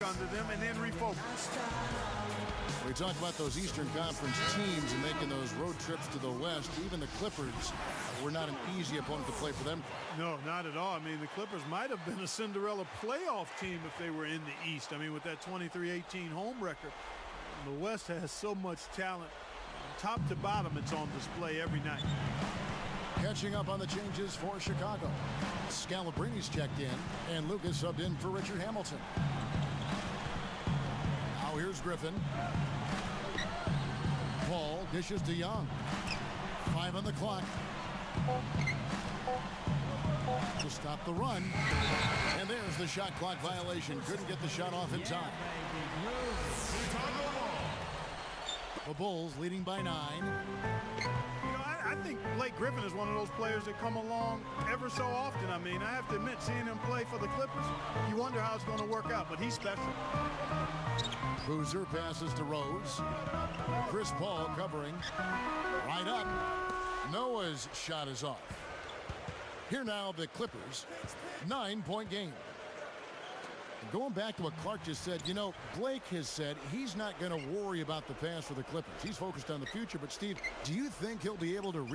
under them and then refocus. We talk about those Eastern Conference teams and making those road trips to the West. Even the Clippers were not an easy opponent to play for them. No, not at all. I mean, the Clippers might have been a Cinderella playoff team if they were in the East. I mean, with that 23-18 home record, the West has so much talent. Top to bottom, it's on display every night. Catching up on the changes for Chicago. Scalabrini's checked in, and Lucas subbed in for Richard Hamilton. Now here's Griffin. Paul dishes to Young. 5 on the clock. To stop the run. And there's the shot clock violation. Couldn't get the shot off in time. The Bulls leading by 9. I think Blake Griffin is one of those players that come along ever so often. I mean, I have to admit, seeing him play for the Clippers, you wonder how it's going to work out, but he's special. Boozer passes to Rose. Chris Paul covering. Right up. Noah's shot is off. Here now the Clippers. 9-point game. And going back to what Clark just said, you know, Blake has said he's not going to worry about the past for the Clippers. He's focused on the future. But, Steve, do you think he'll be able to...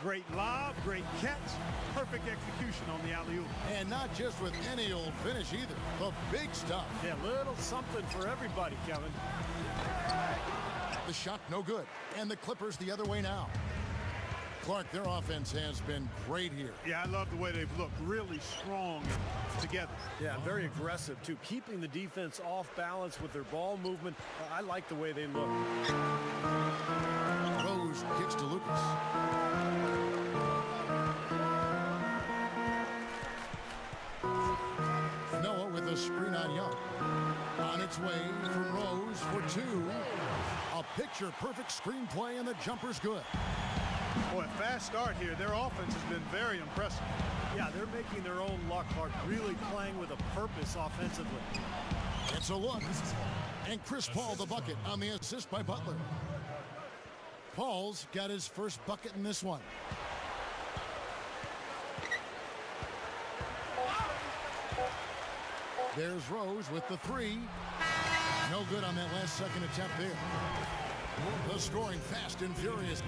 Great lob, great catch, perfect execution on the alley-oop. And not just with any old finish either. The big stuff. Yeah, little something for everybody, Kevin. The shot no good. And the Clippers the other way now. Clark, their offense has been great here. Yeah, I love the way they've looked. Really strong together. Yeah, very aggressive, too. Keeping the defense off balance with their ball movement. I like the way they look. Rose kicks to Lucas. Noah with a screen on Young. On its way from Rose for 2. A picture-perfect screenplay, and the jumper's good. Boy, a fast start here. Their offense has been very impressive. Yeah, they're making their own luck, Clark, really playing with a purpose offensively. It's a look. And Chris Paul the bucket on the assist by Butler. Paul's got his first bucket in this one. There's Rose with the 3. No good on that last second attempt there. The scoring fast and furious.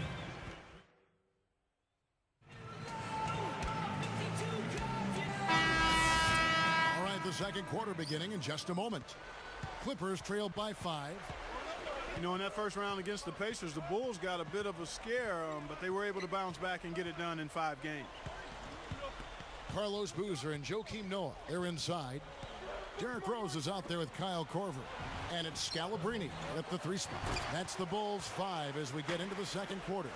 All right, the second quarter beginning in just a moment. Clippers trailed by 5. You know, in that first round against the Pacers, the Bulls got a bit of a scare, but they were able to bounce back and get it done in 5 games. Carlos Boozer and Joakim Noah, they're inside. Derrick Rose is out there with Kyle Korver. And it's Scalabrini at the 3 spot. That's the Bulls 5 as we get into the second quarter.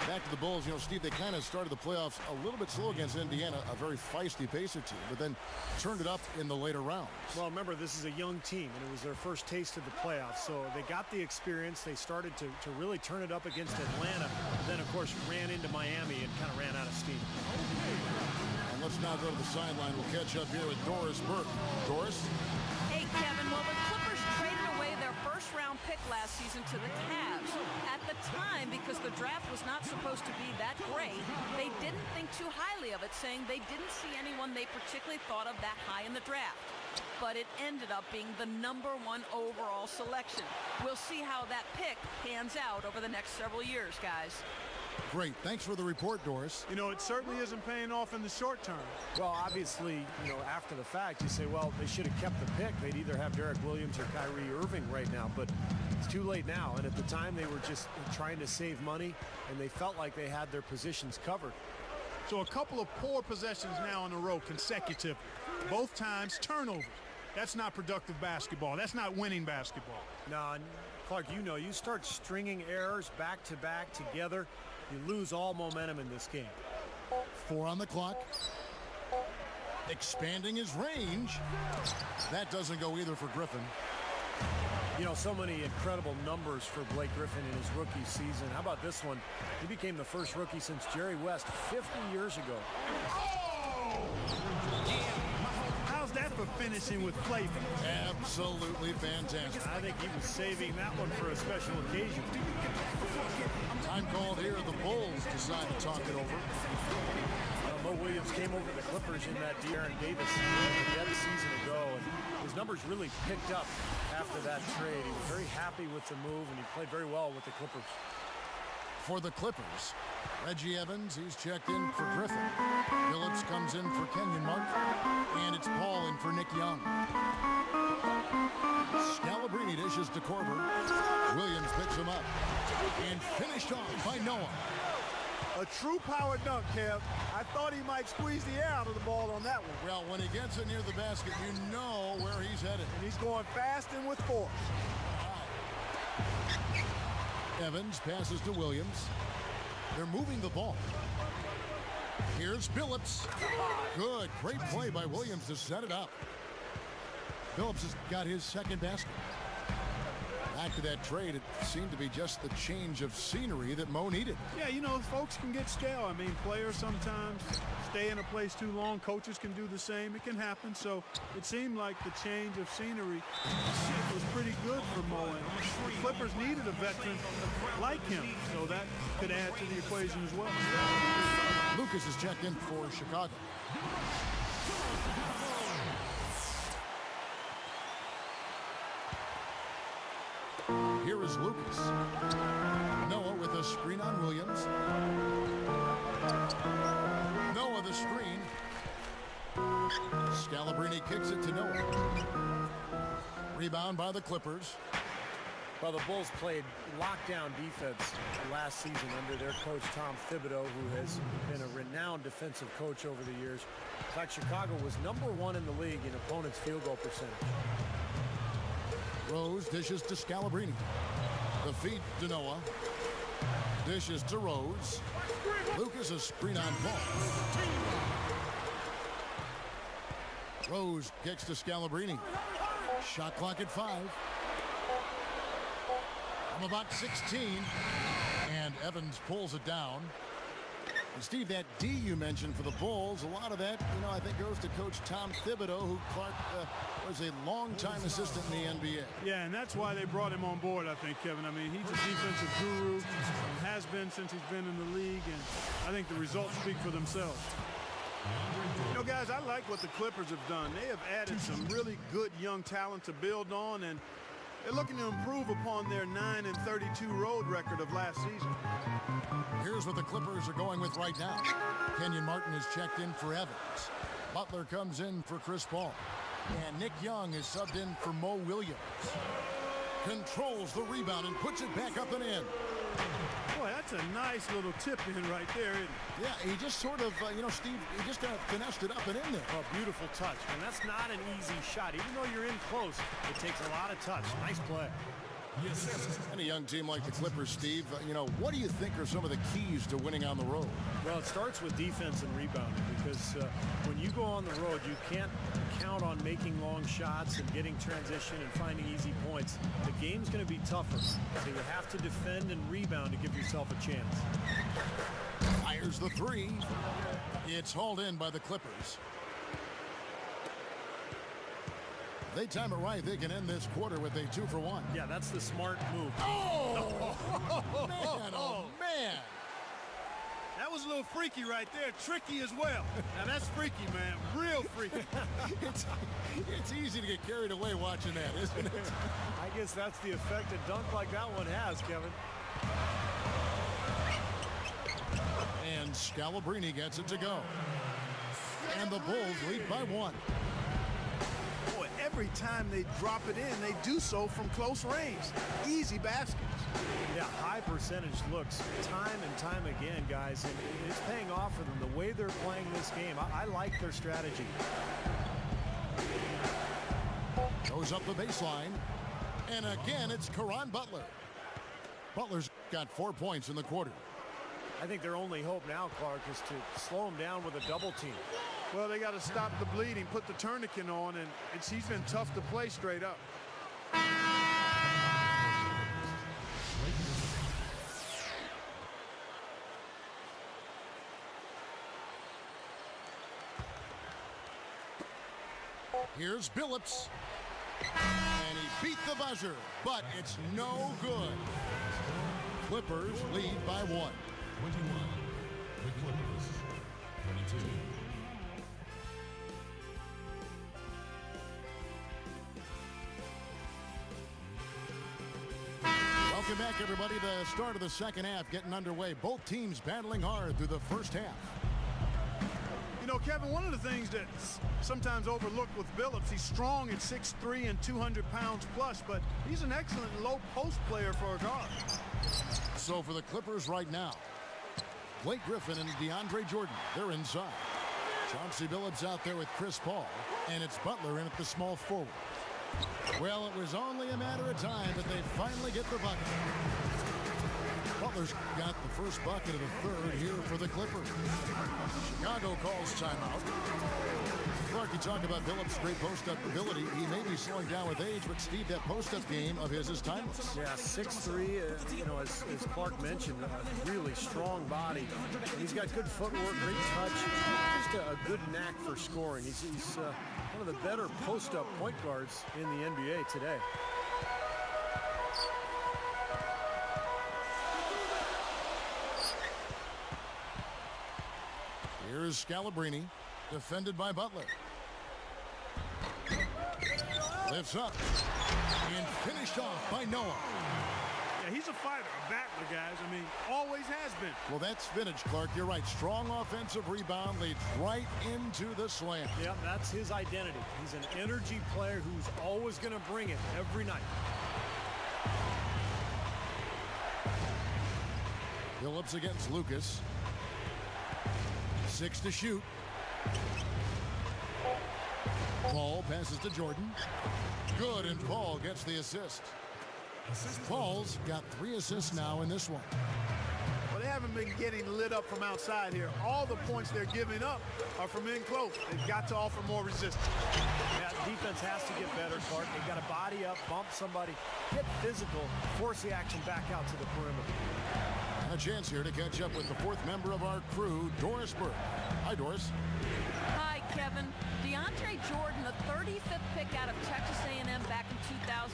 Back to the Bulls, you know, Steve, they kind of started the playoffs a little bit slow against Indiana, a very feisty Pacer team, but then turned it up in the later rounds. Well, remember, this is a young team, and it was their first taste of the playoffs, so they got the experience. They started to really turn it up against Atlanta, then, of course, ran into Miami and kind of ran out of steam. And let's now go to the sideline. We'll catch up here with Doris Burke. Doris? Hey, Kevin. Well, the Clippers traded away their first-round pick last season to the Cavs. At the time, because the draft was not supposed to be that great, they didn't think too highly of it, saying they didn't see anyone they particularly thought of that high in the draft. But it ended up being the #1 overall selection. We'll see how that pick pans out over the next several years, guys. Great. Thanks for the report, Doris. You know, it certainly isn't paying off in the short term. Well, obviously, you know, after the fact, you say, well, they should have kept the pick. They'd either have Derek Williams or Kyrie Irving right now, but it's too late now. And at the time, they were just trying to save money, and they felt like they had their positions covered. So a couple of poor possessions now in a row consecutive. Both times turnovers. That's not productive basketball. That's not winning basketball. No, Clark, you know, you start stringing errors back-to-back together, you lose all momentum in this game. 4 on the clock. Expanding his range. That doesn't go either for Griffin. You know, so many incredible numbers for Blake Griffin in his rookie season. How about this one? He became the first rookie since Jerry West 50 years ago. How's that for finishing with flavor? Absolutely fantastic. I think he was saving that one for a special occasion. called here. The Bulls decide to talk it over. Mo Williams came over the Clippers in that De'Aaron Davis yet a season ago, and his numbers really picked up after that trade. He was very happy with the move, and he played very well with the Clippers. For the Clippers, Reggie Evans, he's checked in for Griffin. Phillips comes in for Kenyon Martin, and it's Paul in for Nick Young. Scalabrini dishes to Korver. Williams picks him up and finished off by Noah. A true power dunk, Kev. I thought he might squeeze the air out of the ball on that one. Well, when he gets it near the basket, you know where he's headed. And he's going fast and with force. Evans passes to Williams. They're moving the ball. Here's Phillips. Good, great play by Williams to set it up. Phillips has got his second basket. Back to that trade, it seemed to be just the change of scenery that Mo needed. Yeah, you know, folks can get stale. I mean, players sometimes stay in a place too long. Coaches can do the same. It can happen. So it seemed like the change of scenery was pretty good for Mo. And the Clippers needed a veteran like him. So that could add to the equation as well. Lucas is checked in for Chicago. Here is Lucas. Noah with a screen on Williams. Noah the screen. Scalabrini kicks it to Noah. Rebound by the Clippers. Well, the Bulls played lockdown defense last season under their coach, Tom Thibodeau, who has been a renowned defensive coach over the years. In fact, Chicago was #1 in the league in opponents' field goal percentage. Rose dishes to Scalabrini. The feed to Noah. Dishes to Rose. Lucas a screen on Paul. Rose kicks to Scalabrini. Shot clock at 5. From about 16. And Evans pulls it down. And Steve, that D you mentioned for the Bulls, a lot of that, you know, I think goes to Coach Tom Thibodeau, who Clark was a longtime assistant in the NBA. Yeah, and that's why they brought him on board, I think, Kevin. I mean, he's a defensive guru, and has been since he's been in the league, and I think the results speak for themselves. You know, guys, I like what the Clippers have done. They have added some really good young talent to build on, and they're looking to improve upon their 9-32 road record of last season. Here's what the Clippers are going with right now. Kenyon Martin is checked in for Evans. Butler comes in for Chris Paul. And Nick Young is subbed in for Mo Williams. Controls the rebound and puts it back up and in. Boy, that's a nice little tip in right there, isn't it? Yeah, he just sort of, you know, Steve, he just kind of finessed it up and in there. Oh, beautiful touch. And that's not an easy shot. Even though you're in close, it takes a lot of touch. Nice play. And a young team like the Clippers, Steve, you know, what do you think are some of the keys to winning on the road? Well, it starts with defense and rebounding, because when you go on the road, you can't count on making long shots and getting transition and finding easy points. The game's going to be tougher, so you have to defend and rebound to give yourself a chance. Fires the three. It's hauled in by the Clippers. If they time it right, they can end this quarter with a 2-for-1. Yeah, that's the smart move. Oh, man, oh, man. That was a little freaky right there. Tricky as well. Now, that's freaky, man. Real freaky. It's easy to get carried away watching that, isn't it? I guess that's the effect a dunk like that one has, Kevin. And Scalabrini gets it to go. And the Bulls lead by 1. Boy, every time they drop it in, they do so from close range. Easy baskets. Yeah, high percentage looks time and time again, guys, and it's paying off for them the way they're playing this game. I like their strategy. Goes up the baseline, and again it's Caron Butler. Butler's got 4 points in the quarter. I think their only hope now, Clark, is to slow him down with a double team. Well, they got to stop the bleeding, put the tourniquet on, and he's been tough to play straight up. Here's Phillips. And he beat the buzzer, but it's no good. Clippers lead by 1. 21. The Clippers. 22. Welcome back, everybody. The start of the second half getting underway. Both teams battling hard through the first half. You know, Kevin, one of the things that's sometimes overlooked with Billups, he's strong at 6'3" and 200 pounds plus, but he's an excellent low post player for a guard. So for the Clippers right now, Blake Griffin and DeAndre Jordan, they're inside. Chauncey Billups out there with Chris Paul, and it's Butler in at the small forward. Well, it was only a matter of time that they'd finally get the bucket. Butler's got the first bucket of the third here for the Clippers. Chicago calls timeout. Clark, you talk about Billups' great post-up ability. He may be slowing down with age, but Steve, that post-up game of his is timeless. Yeah, 6'3", you know, as Clark mentioned, a really strong body. And he's got good footwork, great touch, just a good knack for scoring. He's one of the better post-up point guards in the NBA today. Here's Scalabrini, defended by Butler. Lifts up and finished off by Noah. Yeah, he's a fighter, a battler, guys. I mean, always has been. Well, that's vintage, Clark. You're right. Strong offensive rebound leads right into the slam. Yeah, that's his identity. He's an energy player who's always going to bring it every night. Billups against Lucas. 6 to shoot. Paul passes to Jordan. Good, and Paul gets the assist. Paul's got 3 assists now in this one. Well, they haven't been getting lit up from outside here. All the points they're giving up are from in close. They've got to offer more resistance. Yeah, defense has to get better, Clark. They've got to body up, bump somebody, get physical, force the action back out to the perimeter. And a chance here to catch up with the 4th member of our crew, Doris Burke. Hi, Doris. Hi, Kevin. DeAndre Jordan, the 35th pick out of Texas A&M back in 2008,